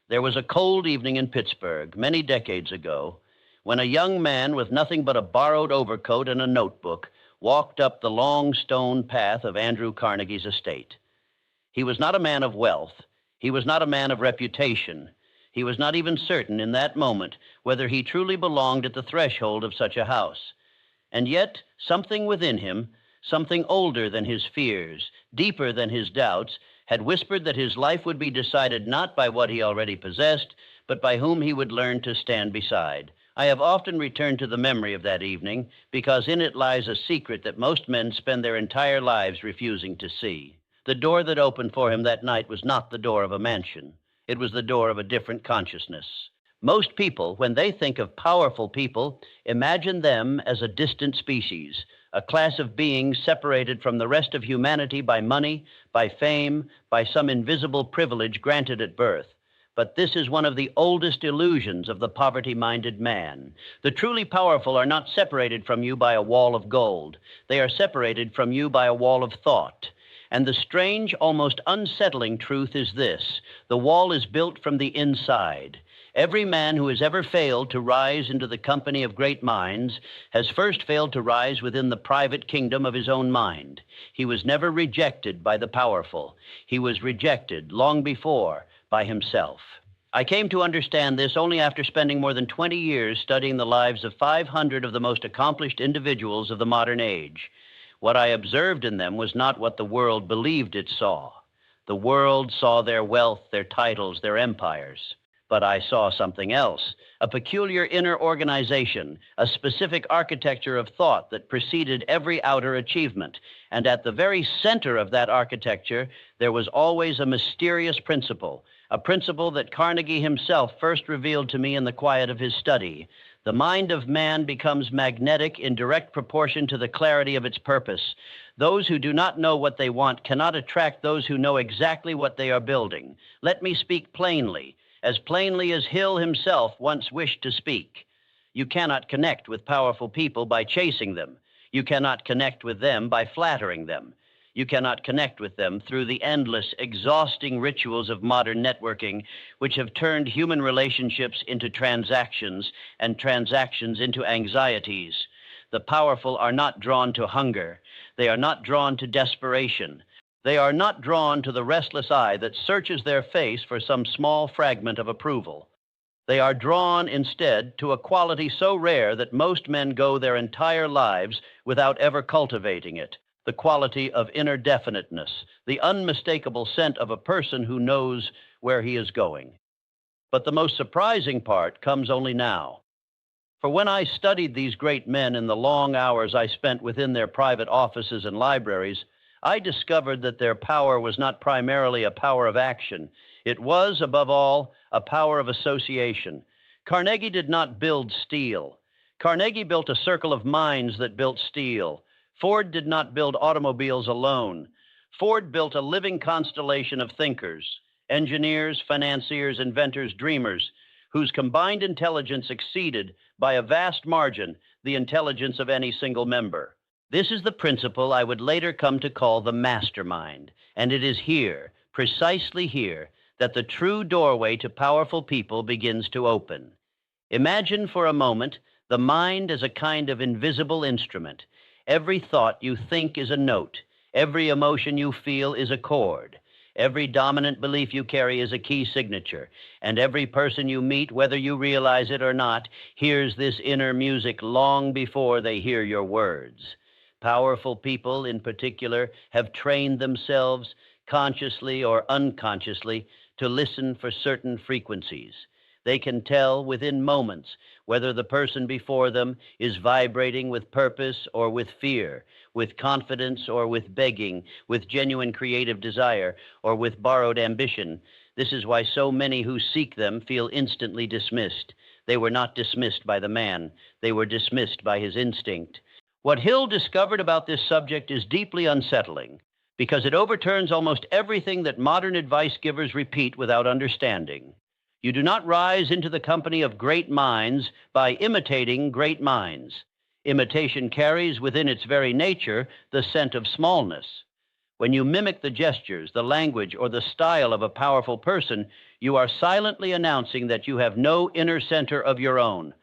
There was a cold evening in Pittsburgh many decades ago when a young man with nothing but a borrowed overcoat and a notebook walked up the long stone path of Andrew Carnegie's estate. He was not a man of wealth. He was not a man of reputation. He was not even certain in that moment whether he truly belonged at the threshold of such a house. And yet, something within him, something older than his fears, deeper than his doubts, had whispered that his life would be decided not by what he already possessed, but by whom he would learn to stand beside. I have often returned to the memory of that evening because in it lies a secret that most men spend their entire lives refusing to see. The door that opened for him that night was not the door of a mansion. It was the door of a different consciousness. Most people, when they think of powerful people, imagine them as a distant species, a class of beings separated from the rest of humanity by money, by fame, by some invisible privilege granted at birth. But this is one of the oldest illusions of the poverty-minded man. The truly powerful are not separated from you by a wall of gold. They are separated from you by a wall of thought. And the strange, almost unsettling truth is this: the wall is built from the inside. Every man who has ever failed to rise into the company of great minds has first failed to rise within the private kingdom of his own mind. He was never rejected by the powerful. He was rejected long before by himself. I came to understand this only after spending more than 20 years studying the lives of 500 of the most accomplished individuals of the modern age. What I observed in them was not what the world believed it saw. The world saw their wealth, their titles, their empires. But I saw something else, a peculiar inner organization, a specific architecture of thought that preceded every outer achievement. And at the very center of that architecture, there was always a mysterious principle, a principle that Carnegie himself first revealed to me in the quiet of his study. The mind of man becomes magnetic in direct proportion to the clarity of its purpose. Those who do not know what they want cannot attract those who know exactly what they are building. Let me speak plainly as Hill himself once wished to speak. You cannot connect with powerful people by chasing them. You cannot connect with them by flattering them. You cannot connect with them through the endless, exhausting rituals of modern networking, which have turned human relationships into transactions and transactions into anxieties. The powerful are not drawn to hunger. They are not drawn to desperation. They are not drawn to the restless eye that searches their face for some small fragment of approval. They are drawn instead to a quality so rare that most men go their entire lives without ever cultivating it, the quality of inner definiteness, the unmistakable scent of a person who knows where he is going. But the most surprising part comes only now. For when I studied these great men in the long hours I spent within their private offices and libraries, I discovered that their power was not primarily a power of action. It was, above all, a power of association. Carnegie did not build steel. Carnegie built a circle of minds that built steel. Ford did not build automobiles alone. Ford built a living constellation of thinkers, engineers, financiers, inventors, dreamers, whose combined intelligence exceeded, by a vast margin, the intelligence of any single member. This is the principle I would later come to call the mastermind, and it is here, precisely here, that the true doorway to powerful people begins to open. Imagine for a moment the mind as a kind of invisible instrument. Every thought you think is a note. Every emotion you feel is a chord. Every dominant belief you carry is a key signature. And every person you meet, whether you realize it or not, hears this inner music long before they hear your words. Powerful people, in particular, have trained themselves, consciously or unconsciously, to listen for certain frequencies. They can tell within moments whether the person before them is vibrating with purpose or with fear, with confidence or with begging, with genuine creative desire or with borrowed ambition. This is why so many who seek them feel instantly dismissed. They were not dismissed by the man. They were dismissed by his instinct. What Hill discovered about this subject is deeply unsettling because it overturns almost everything that modern advice givers repeat without understanding. You do not rise into the company of great minds by imitating great minds. Imitation carries within its very nature the scent of smallness. When you mimic the gestures, the language, or the style of a powerful person, You are silently announcing that you have no inner center of your own.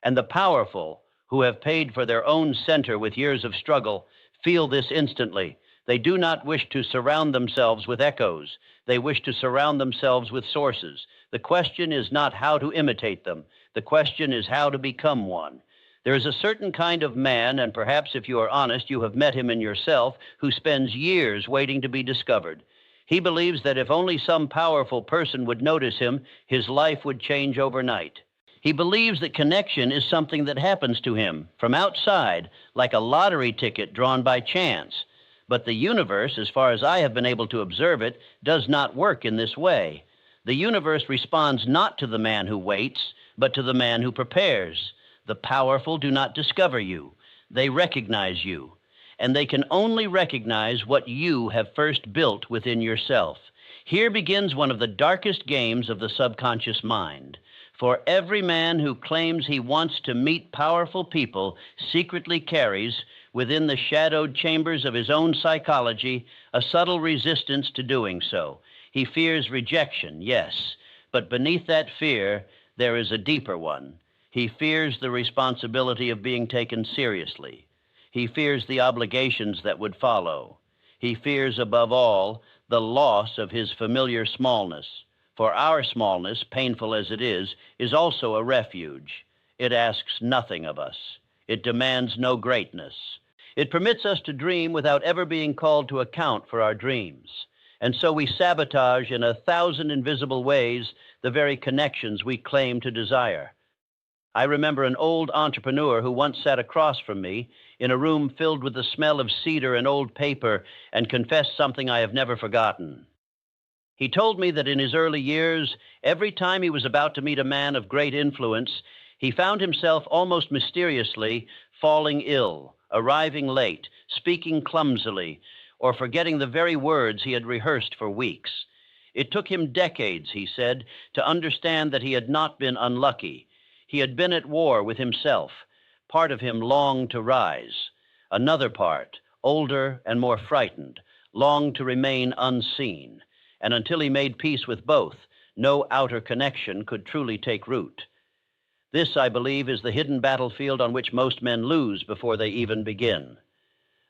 And the powerful, who have paid for their own center with years of struggle, feel this instantly. They do not wish to surround themselves with echoes. They wish to surround themselves with sources. The question is not how to imitate them. The question is how to become one. There is a certain kind of man, and perhaps if you are honest, you have met him in yourself, who spends years waiting to be discovered. He believes that if only some powerful person would notice him, his life would change overnight. He believes that connection is something that happens to him from outside, like a lottery ticket drawn by chance. But the universe, as far as I have been able to observe it, does not work in this way. The universe responds not to the man who waits, but to the man who prepares. The powerful do not discover you. They recognize you. And they can only recognize what you have first built within yourself. Here begins one of the darkest games of the subconscious mind. For every man who claims he wants to meet powerful people secretly carries, within the shadowed chambers of his own psychology, a subtle resistance to doing so. He fears rejection, yes, but beneath that fear, there is a deeper one. He fears the responsibility of being taken seriously. He fears the obligations that would follow. He fears, above all, the loss of his familiar smallness. For our smallness, painful as it is also a refuge. It asks nothing of us. It demands no greatness. It permits us to dream without ever being called to account for our dreams. And so we sabotage in 1,000 invisible ways the very connections we claim to desire. I remember an old entrepreneur who once sat across from me in a room filled with the smell of cedar and old paper and confessed something I have never forgotten. He told me that in his early years, every time he was about to meet a man of great influence, he found himself almost mysteriously falling ill, arriving late, speaking clumsily, or forgetting the very words he had rehearsed for weeks. It took him decades, he said, to understand that he had not been unlucky. He had been at war with himself. Part of him longed to rise. Another part, older and more frightened, longed to remain unseen. And until he made peace with both, no outer connection could truly take root. This, I believe, is the hidden battlefield on which most men lose before they even begin.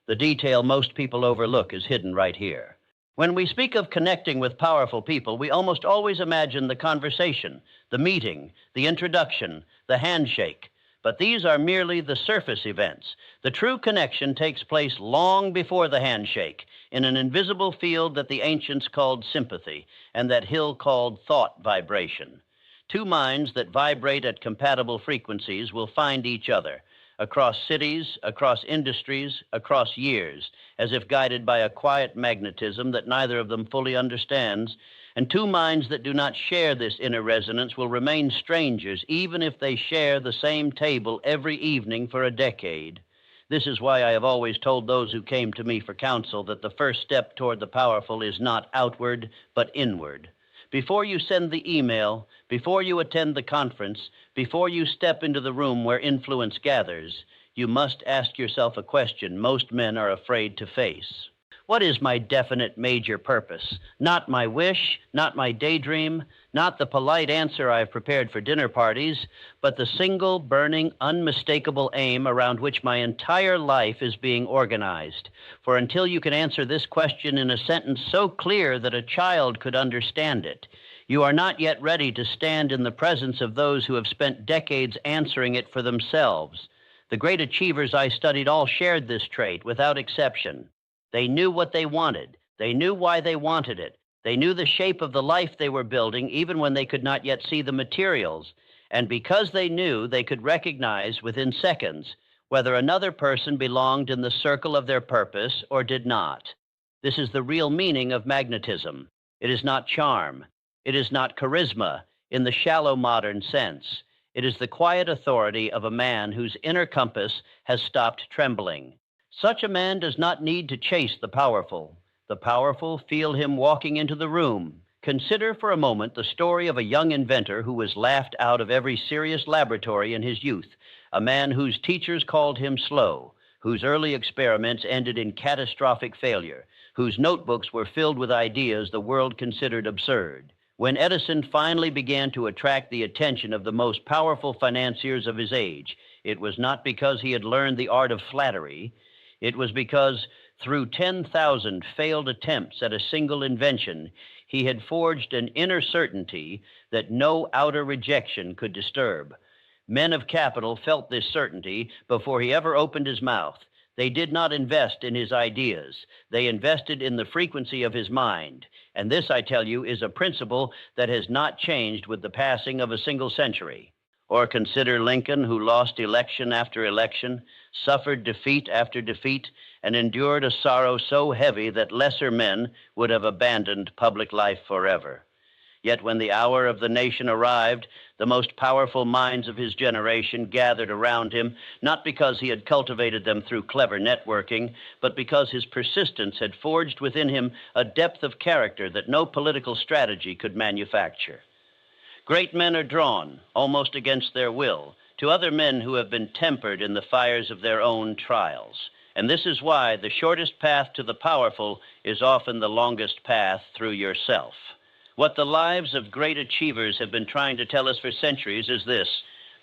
The detail most people overlook is hidden right here. When we speak of connecting with powerful people, we almost always imagine the conversation, the meeting, the introduction, the handshake. But these are merely the surface events. The true connection takes place long before the handshake, in an invisible field that the ancients called sympathy, and that Hill called thought vibration. Two minds that vibrate at compatible frequencies will find each other, across cities, across industries, across years, as if guided by a quiet magnetism that neither of them fully understands. And two minds that do not share this inner resonance will remain strangers, even if they share the same table every evening for a decade. This is why I have always told those who came to me for counsel that the first step toward the powerful is not outward, but inward. Before you send the email, before you attend the conference, before you step into the room where influence gathers, you must ask yourself a question most men are afraid to face. What is my definite major purpose? Not my wish, not my daydream, not the polite answer I've prepared for dinner parties, but the single, burning, unmistakable aim around which my entire life is being organized. For until you can answer this question in a sentence so clear that a child could understand it, you are not yet ready to stand in the presence of those who have spent decades answering it for themselves. The great achievers I studied all shared this trait without exception. They knew what they wanted. They knew why they wanted it. They knew the shape of the life they were building, even when they could not yet see the materials. And because they knew, they could recognize within seconds whether another person belonged in the circle of their purpose or did not. This is the real meaning of magnetism. It is not charm. It is not charisma in the shallow modern sense. It is the quiet authority of a man whose inner compass has stopped trembling. Such a man does not need to chase the powerful. The powerful feel him walking into the room. Consider for a moment the story of a young inventor who was laughed out of every serious laboratory in his youth, a man whose teachers called him slow, whose early experiments ended in catastrophic failure, whose notebooks were filled with ideas the world considered absurd. When Edison finally began to attract the attention of the most powerful financiers of his age, it was not because he had learned the art of flattery. It was because through 10,000 failed attempts at a single invention, he had forged an inner certainty that no outer rejection could disturb. Men of capital felt this certainty before he ever opened his mouth. They did not invest in his ideas. They invested in the frequency of his mind. And this, I tell you, is a principle that has not changed with the passing of a single century. Or consider Lincoln, who lost election after election, suffered defeat after defeat, and endured a sorrow so heavy that lesser men would have abandoned public life forever. Yet when the hour of the nation arrived, the most powerful minds of his generation gathered around him, not because he had cultivated them through clever networking, but because his persistence had forged within him a depth of character that no political strategy could manufacture. Great men are drawn, almost against their will, to other men who have been tempered in the fires of their own trials. And this is why the shortest path to the powerful is often the longest path through yourself. What the lives of great achievers have been trying to tell us for centuries is this: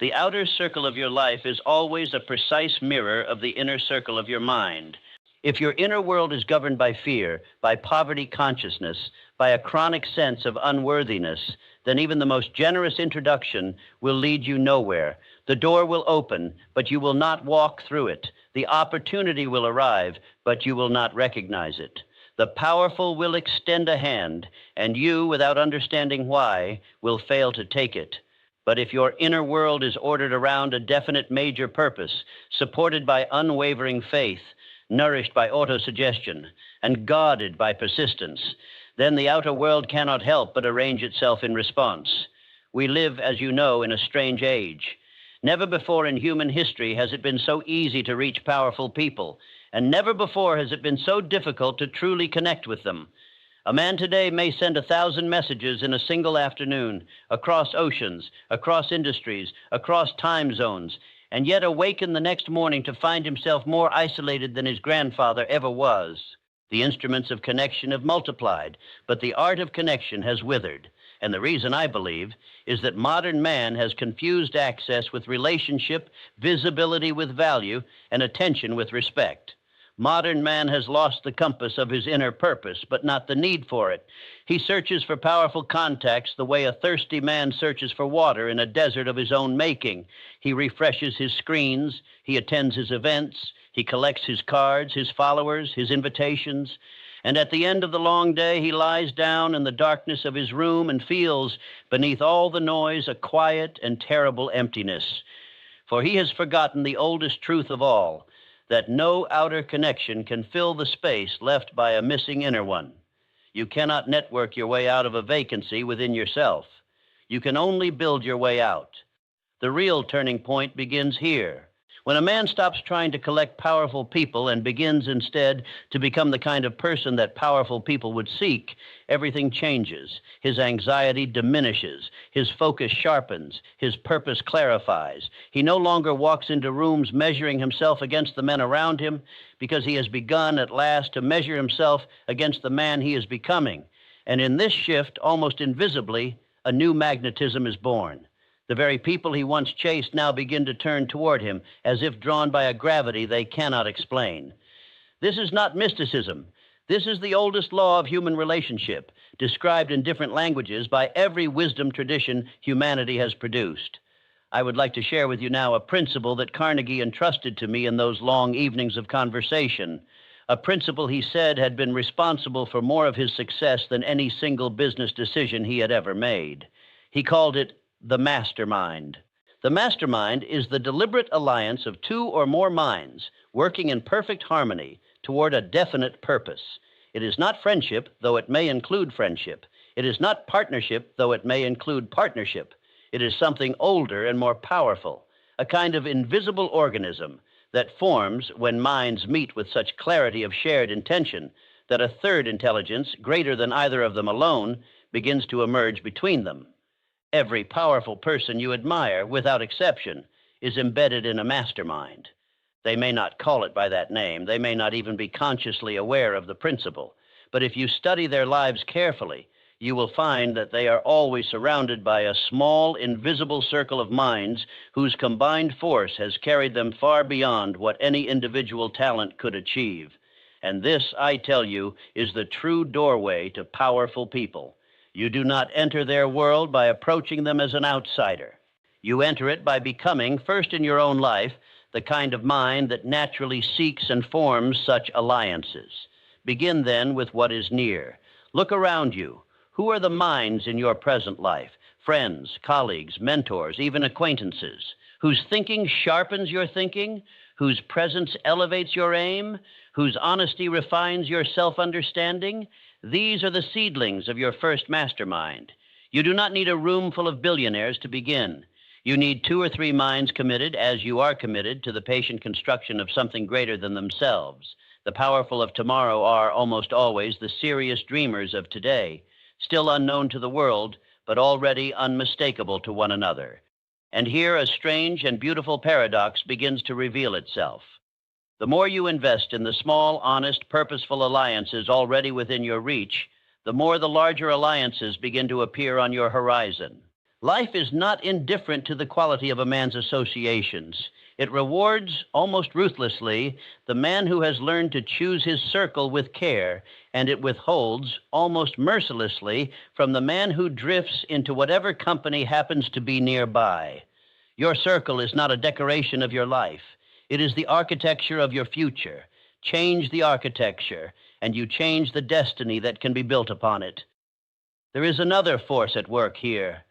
the outer circle of your life is always a precise mirror of the inner circle of your mind. If your inner world is governed by fear, by poverty consciousness, by a chronic sense of unworthiness, then even the most generous introduction will lead you nowhere. The door will open, but you will not walk through it. The opportunity will arrive, but you will not recognize it. The powerful will extend a hand, and you, without understanding why, will fail to take it. But if your inner world is ordered around a definite major purpose, supported by unwavering faith, nourished by autosuggestion, and guarded by persistence, then the outer world cannot help but arrange itself in response. We live, as you know, in a strange age. Never before in human history has it been so easy to reach powerful people, and never before has it been so difficult to truly connect with them. A man today may send 1,000 messages in a single afternoon, across oceans, across industries, across time zones, and yet awaken the next morning to find himself more isolated than his grandfather ever was. The instruments of connection have multiplied, but the art of connection has withered. And the reason, I believe, is that modern man has confused access with relationship, visibility with value, and attention with respect. Modern man has lost the compass of his inner purpose, but not the need for it. He searches for powerful contacts the way a thirsty man searches for water in a desert of his own making. He refreshes his screens, he attends his events, he collects his cards, his followers, his invitations, and at the end of the long day, he lies down in the darkness of his room and feels, beneath all the noise, a quiet and terrible emptiness. For he has forgotten the oldest truth of all, that no outer connection can fill the space left by a missing inner one. You cannot network your way out of a vacancy within yourself. You can only build your way out. The real turning point begins here. When a man stops trying to collect powerful people and begins instead to become the kind of person that powerful people would seek, everything changes. His anxiety diminishes. His focus sharpens. His purpose clarifies. He no longer walks into rooms measuring himself against the men around him, because he has begun at last to measure himself against the man he is becoming. And in this shift, almost invisibly, a new magnetism is born. The very people he once chased now begin to turn toward him, as if drawn by a gravity they cannot explain. This is not mysticism. This is the oldest law of human relationship, described in different languages by every wisdom tradition humanity has produced. I would like to share with you now a principle that Carnegie entrusted to me in those long evenings of conversation, a principle he said had been responsible for more of his success than any single business decision he had ever made. He called it the Mastermind. The Mastermind is the deliberate alliance of two or more minds working in perfect harmony toward a definite purpose. It is not friendship, though it may include friendship. It is not partnership, though it may include partnership. It is something older and more powerful, a kind of invisible organism that forms when minds meet with such clarity of shared intention that a third intelligence, greater than either of them alone, begins to emerge between them. Every powerful person you admire, without exception, is embedded in a mastermind. They may not call it by that name. They may not even be consciously aware of the principle. But if you study their lives carefully, you will find that they are always surrounded by a small, invisible circle of minds whose combined force has carried them far beyond what any individual talent could achieve. And this, I tell you, is the true doorway to powerful people. You do not enter their world by approaching them as an outsider. You enter it by becoming, first in your own life, the kind of mind that naturally seeks and forms such alliances. Begin then with what is near. Look around you. Who are the minds in your present life? Friends, colleagues, mentors, even acquaintances, whose thinking sharpens your thinking, whose presence elevates your aim, whose honesty refines your self-understanding? These are the seedlings of your first mastermind. You do not need a room full of billionaires to begin. You need 2 or 3 minds committed, as you are committed, to the patient construction of something greater than themselves. The powerful of tomorrow are almost always the serious dreamers of today, still unknown to the world, but already unmistakable to one another. And here a strange and beautiful paradox begins to reveal itself. The more you invest in the small, honest, purposeful alliances already within your reach, the more the larger alliances begin to appear on your horizon. Life is not indifferent to the quality of a man's associations. It rewards, almost ruthlessly, the man who has learned to choose his circle with care, and it withholds, almost mercilessly, from the man who drifts into whatever company happens to be nearby. Your circle is not a decoration of your life. It is the architecture of your future. Change the architecture, and you change the destiny that can be built upon it. There is another force at work here,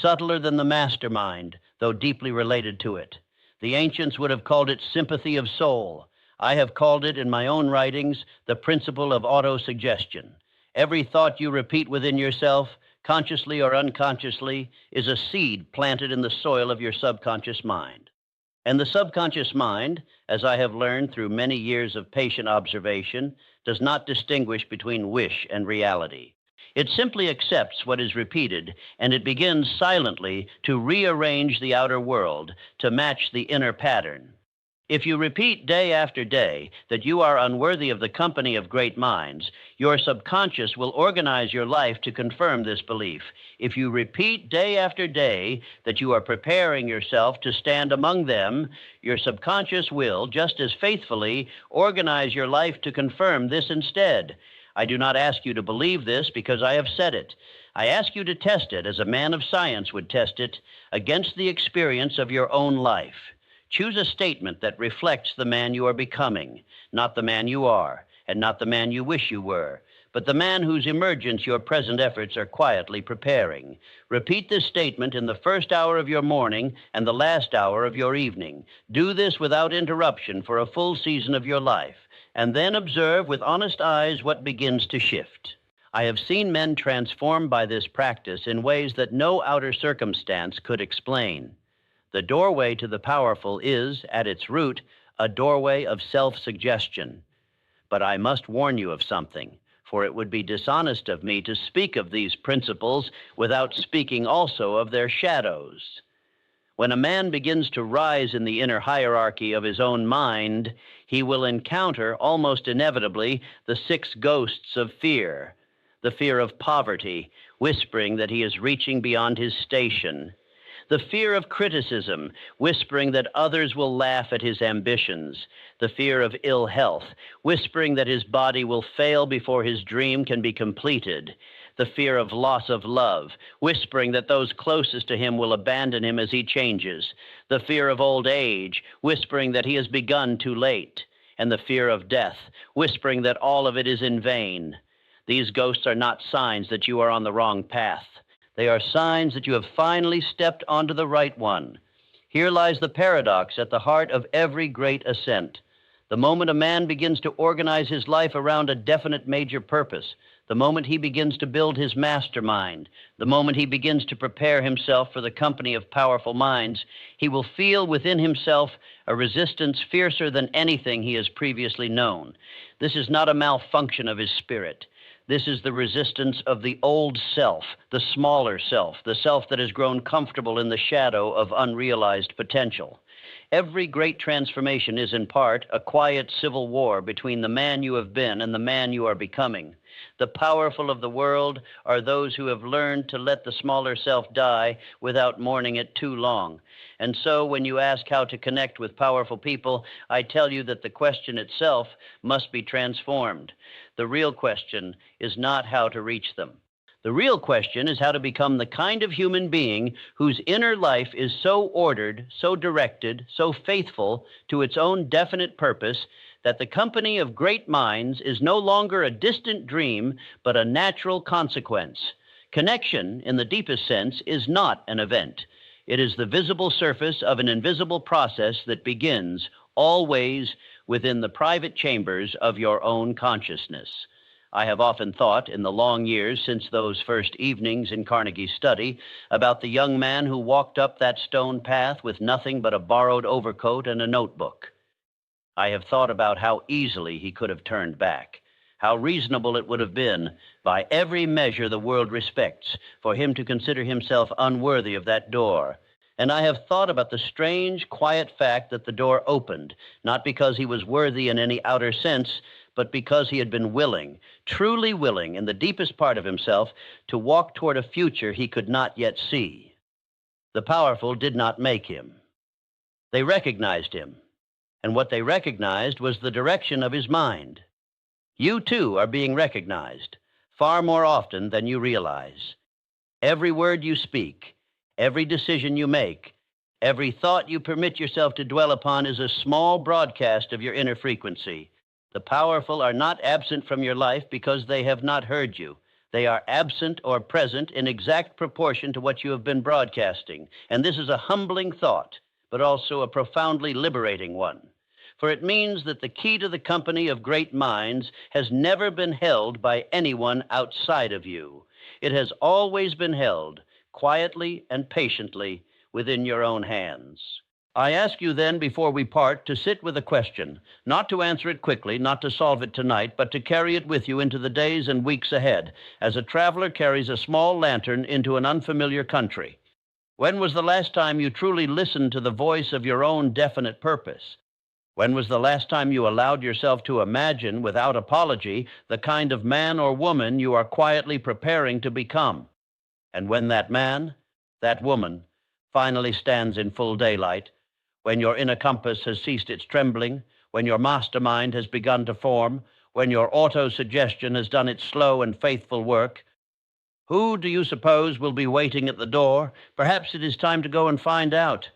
subtler than the mastermind, though deeply related to it. The ancients would have called it sympathy of soul. I have called it in my own writings the principle of autosuggestion. Every thought you repeat within yourself, consciously or unconsciously, is a seed planted in the soil of your subconscious mind. And the subconscious mind, as I have learned through many years of patient observation, does not distinguish between wish and reality. It simply accepts what is repeated, and it begins silently to rearrange the outer world to match the inner pattern. If you repeat day after day that you are unworthy of the company of great minds, your subconscious will organize your life to confirm this belief. If you repeat day after day that you are preparing yourself to stand among them, your subconscious will, just as faithfully, organize your life to confirm this instead. I do not ask you to believe this because I have said it. I ask you to test it as a man of science would test it against the experience of your own life. Choose a statement that reflects the man you are becoming, not the man you are, and not the man you wish you were, but the man whose emergence your present efforts are quietly preparing. Repeat this statement in the first hour of your morning and the last hour of your evening. Do this without interruption for a full season of your life, and then observe with honest eyes what begins to shift. I have seen men transformed by this practice in ways that no outer circumstance could explain. The doorway to the powerful is, at its root, a doorway of self-suggestion. But I must warn you of something, for it would be dishonest of me to speak of these principles without speaking also of their shadows. When a man begins to rise in the inner hierarchy of his own mind, he will encounter, almost inevitably, the 6 ghosts of fear. The fear of poverty, whispering that he is reaching beyond his station. The fear of criticism, whispering that others will laugh at his ambitions. The fear of ill health, whispering that his body will fail before his dream can be completed. The fear of loss of love, whispering that those closest to him will abandon him as he changes. The fear of old age, whispering that he has begun too late. And the fear of death, whispering that all of it is in vain. These ghosts are not signs that you are on the wrong path. They are signs that you have finally stepped onto the right one. Here lies the paradox at the heart of every great ascent. The moment a man begins to organize his life around a definite major purpose, the moment he begins to build his mastermind, the moment he begins to prepare himself for the company of powerful minds, he will feel within himself a resistance fiercer than anything he has previously known. This is not a malfunction of his spirit. This is the resistance of the old self, the smaller self, the self that has grown comfortable in the shadow of unrealized potential. Every great transformation is in part a quiet civil war between the man you have been and the man you are becoming. The powerful of the world are those who have learned to let the smaller self die without mourning it too long. And so when you ask how to connect with powerful people, I tell you that the question itself must be transformed. The real question is not how to reach them. The real question is how to become the kind of human being whose inner life is so ordered, so directed, so faithful to its own definite purpose that the company of great minds is no longer a distant dream, but a natural consequence. Connection, in the deepest sense, is not an event. It is the visible surface of an invisible process that begins, always, within the private chambers of your own consciousness. I have often thought, in the long years since those first evenings in Carnegie's study, about the young man who walked up that stone path with nothing but a borrowed overcoat and a notebook. I have thought about how easily he could have turned back, how reasonable it would have been, by every measure the world respects, for him to consider himself unworthy of that door. And I have thought about the strange, quiet fact that the door opened, not because he was worthy in any outer sense, but because he had been willing, truly willing, in the deepest part of himself, to walk toward a future he could not yet see. The powerful did not make him. They recognized him, and what they recognized was the direction of his mind. You, too, are being recognized, far more often than you realize. Every word you speak, every decision you make, every thought you permit yourself to dwell upon is a small broadcast of your inner frequency. The powerful are not absent from your life because they have not heard you. They are absent or present in exact proportion to what you have been broadcasting. And this is a humbling thought, but also a profoundly liberating one. For it means that the key to the company of great minds has never been held by anyone outside of you. It has always been held, quietly and patiently, within your own hands. I ask you then, before we part, to sit with a question, not to answer it quickly, not to solve it tonight, but to carry it with you into the days and weeks ahead, as a traveler carries a small lantern into an unfamiliar country. When was the last time you truly listened to the voice of your own definite purpose? When was the last time you allowed yourself to imagine, without apology, the kind of man or woman you are quietly preparing to become? And when that man, that woman, finally stands in full daylight, when your inner compass has ceased its trembling, when your mastermind has begun to form, when your autosuggestion has done its slow and faithful work, who do you suppose will be waiting at the door? Perhaps it is time to go and find out.